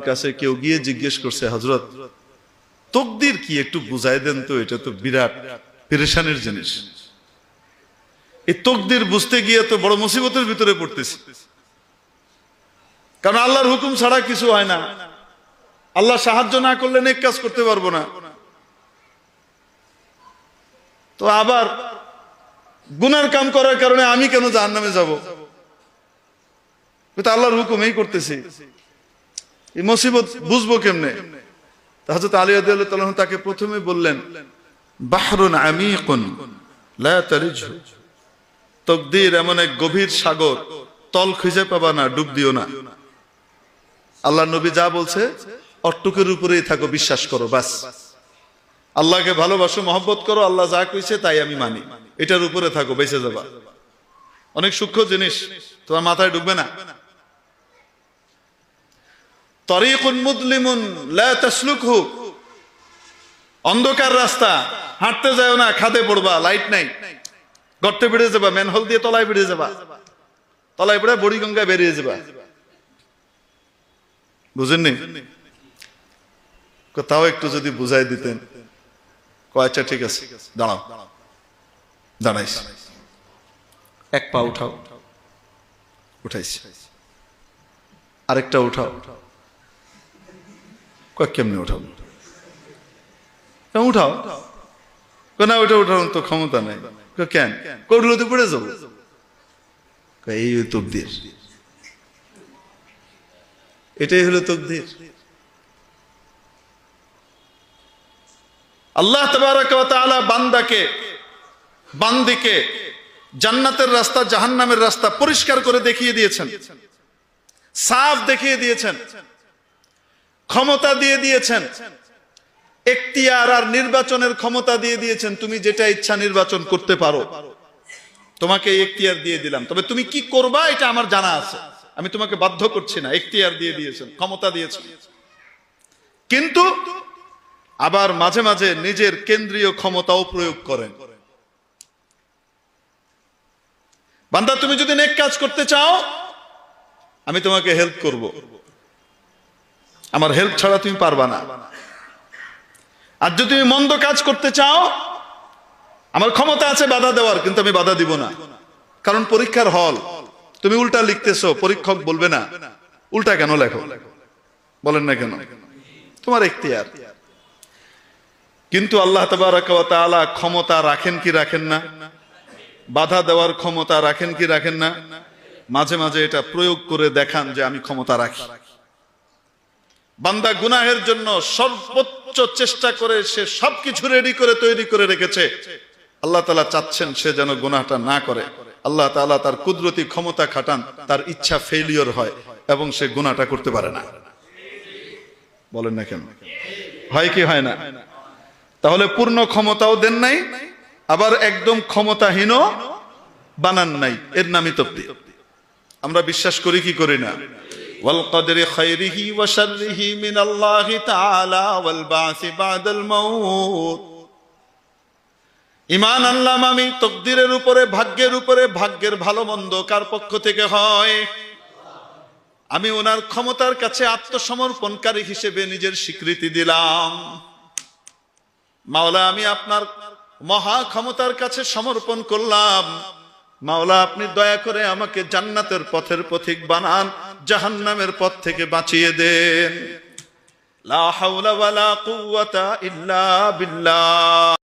কাছে কেউ গিয়ে জিজ্ঞেস করছে, হযরত তাকদীর কি একটু বুঝাই দেন তো, এটা তো বিরাট পেরেশানির জিনিস। এই তাকদীর বুঝতে গিয়ে তো বড় মুসিবতের ভিতরে পড়তেছি, কারণ আল্লাহর হুকুম ছাড়া কিছু হয় না। আল্লাহ সাহায্য না করলে নেক কাজ করতে পারবো না। তো আবার গুনার কাম করার কারণে আমি কেন জাহান্নামে যাব? আল্লাহর হুকুম এই করতেছি, এই মুসিবত বুঝবো কেমনে? হযরত আলী রাদিয়াল্লাহু তাআলা তাকে প্রথমে বললেন, বাহরুন আমিকুন লা তারিজহু, তাকদীর এমন এক গভীর সাগর, তল খুঁজে পাবা না, ডুব দিও না। আল্লাহর নবী যা বলছে অট্টুকের উপরেই থাকো, বিশ্বাস করো, বাস। আল্লাহকে ভালোবাসো, মহব্বত করো, আল্লাহ যা কইছে তাই আমি মানি, এটার উপরে থাকো, বেঁচে যাবা। অনেক সূক্ষ্ম জিনিস, তোমার মাথায় ঢুকবে না। তরিকুন মুদলিমুন লা তাসলুকহু, অন্ধকার রাস্তা, হাঁটতে যাও না, খাদে পড়বা, লাইট নাই, গর্তে বেড়ে যাবা, ম্যানহোল দিয়ে তলায় বেড়ে যাবা, তলায় পড়ে বুড়িগঙ্গায় বেরিয়ে যাবা। বুঝেননি? তাও একটু যদি বুঝাই দিতেন। আচ্ছা ঠিক আছে, দাঁড়াও। দাঁড়াইস, এক পা উঠাও, উঠাইছি, আরেকটা উঠাও, কেমনে উঠাও? উঠাও না, ওটা উঠানোর তো ক্ষমতা নাই। কেন? করলে তো পড়ে যাবো। এই তাকদীর, এটাই হলো তাকদীর। আল্লাহ তাবারাকা ওয়া তাআলা বান্দিকে জান্নাতের রাস্তা জাহান্নামের রাস্তা পরিষ্কার করে দেখিয়ে দিয়েছেন, সাফ দেখিয়ে দিয়েছেন, ক্ষমতা দিয়ে দিয়েছেন, এখতিয়ার আর নির্বাচনের ক্ষমতা দিয়ে দিয়েছেন। তুমি যেটা ইচ্ছা নির্বাচন করতে পারো, তোমাকে এখতিয়ার দিয়ে দিলাম, তবে তুমি কি করবা এটা আমার জানা আছে, আমি তোমাকে বাধ্য করছি না। এখতিয়ার দিয়ে দিয়েছেন, ক্ষমতা দিয়েছেন, কিন্তু আবার মাঝে মাঝে নিজের কেন্দ্রীয় ক্ষমতাও প্রয়োগ করেন। বান্দা, তুমি যদি নেক কাজ করতে চাও, আমি তোমাকে হেল্প করব, আমার হেল্প ছাড়া তুমি পারবা না। আর যদি তুমি মন্দ কাজ করতে চাও, আমার ক্ষমতা আছে বাধা দেওয়ার, কিন্তু আমি বাধা দিব না। কারণ পরীক্ষার হল, তুমি উল্টা লিখতেছো, পরীক্ষক বলবে না উল্টা কেন লেখো, বলেন না কেন, তোমার এখতিয়ার। কিন্তু আল্লাহ তাবারাকা ওয়া তাআলা ক্ষমতা রাখেন কি রাখেন না? বাধা দেওয়ার ক্ষমতা রাখেন কি রাখেন না? মাঝে মাঝে এটা প্রয়োগ করে দেখান যে আমি ক্ষমতা রাখি। বান্দা গুনাহের জন্য সর্বোচ্চ চেষ্টা করে সে সবকিছু রেডি করে তৈরি করে রেখেছে, আল্লাহ তাআলা চাচ্ছেন সে যেন গুনাহটা না করে। আল্লাহ তাআলা তার কুদরতি ক্ষমতা খাটান, তার ইচ্ছা ফেলিওর হয় এবং সে গুনাহটা করতে পারে না। বলেন না কেন? হয় কি হয় না? তাহলে পূর্ণ ক্ষমতাও দেন নাই, আবার একদম ক্ষমতাহীনও বানান নাই, এর নামই তাকদীর। আমরা বিশ্বাস করি কি করি না? ওয়াল কদরি খায়রিহি ওয়া শাররিহি মিনাল্লাহি তাআলা ওয়াল বাসি বাদাল মাউত। ঈমান আনলাম আমি তাকদীরের উপরে, ভাগ্যের উপরে, ভাগ্যের ভালো মন্দ কার পক্ষ থেকে হয়? আমি ওনার ক্ষমতার কাছে আত্মসমর্পণকারী হিসেবে নিজের স্বীকৃতি দিলাম। মাওলা, আমি আপনার মহা ক্ষমতার কাছে সমর্পণ করলাম। মাওলা, আপনি দয়া করে আমাকে জান্নাতের পথের পথিক বানান, জাহান্নামের পথ থেকে বাঁচিয়ে দেন। লা হাওলা ওয়ালা কুওয়াতা ইল্লা বিল্লাহ।